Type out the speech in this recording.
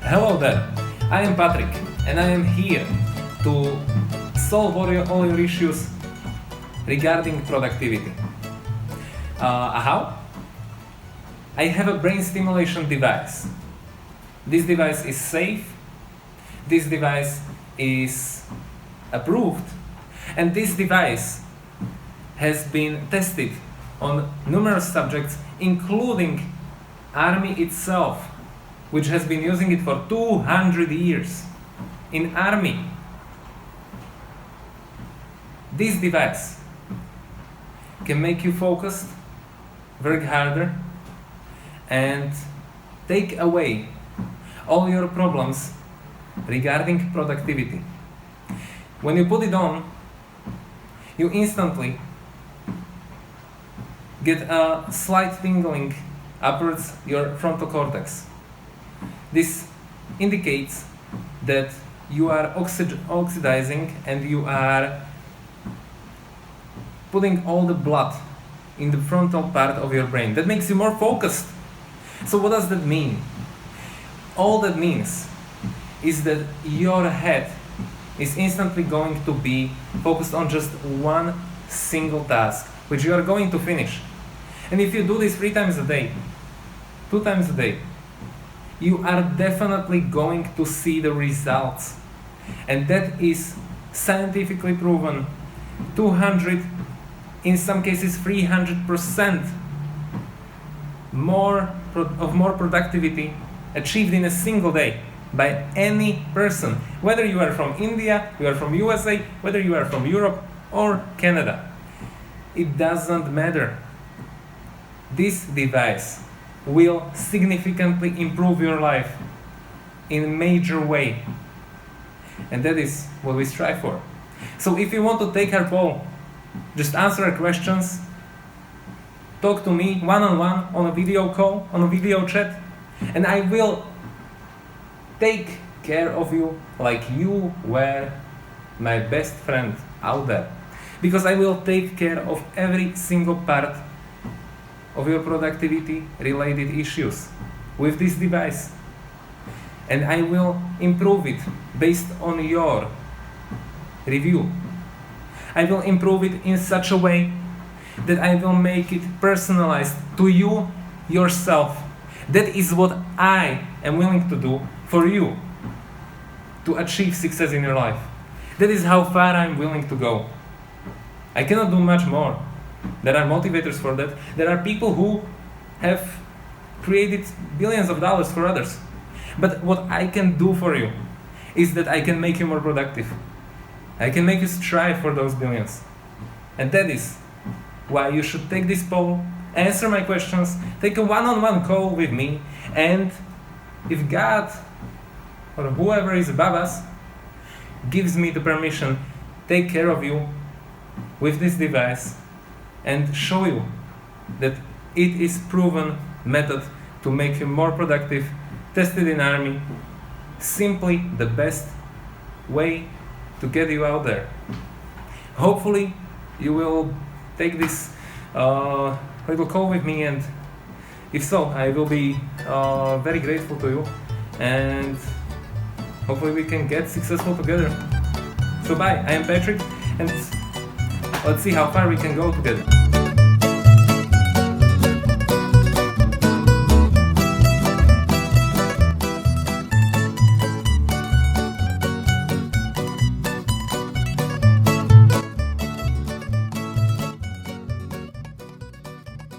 Hello there, I am Patrick and I am here to solve all your issues regarding productivity. How? I have a brain stimulation device. This device is safe, this device is approved, and this device has been tested on numerous subjects, including Army itself, which has been using it for 200 years. In Army, this device can make you focused, work harder, and take away all your problems regarding productivity. When you put it on, you instantly get a slight tingling upwards your frontal cortex. This indicates that you are oxidizing and you are putting all the blood in the frontal part of your brain. That makes you more focused. So what does that mean? All that means is that your head is instantly going to be focused on just one single task, which you are going to finish. And if you do this 3 times a day, 2 times a day, you are definitely going to see the results. And that is scientifically proven. 200, in some cases 300% more productivity achieved in a single day by any person, whether you are from India, you are from USA, whether you are from Europe or Canada. It doesn't matter. This device will significantly improve your life in a major way. And that is what we strive for. So if you want to take our poll, just answer our questions, talk to me one-on-one on a video call, on a video chat, and I will take care of you like you were my best friend out there. Because I will take care of every single part of your productivity related issues with this device. And I will improve it based on your review. I will improve it in such a way that I will make it personalized to you yourself. That is what I am willing to do for you to achieve success in your life. That is how far I'm willing to go. I cannot do much more. There are motivators for that. There are people who have created billions of dollars for others. But what I can do for you is that I can make you more productive. I can make you strive for those billions. And that is why you should take this poll, answer my questions, take a one-on-one call with me, and if God or whoever is above us gives me the permission, take care of you with this device and show you that it is proven method to make you more productive, tested in Army, simply the best way to get you out there. Hopefully you will take this little call with me, and if so, I will be very grateful to you, and hopefully we can get successful together. So bye, I am Patrick, and let's see how far we can go together.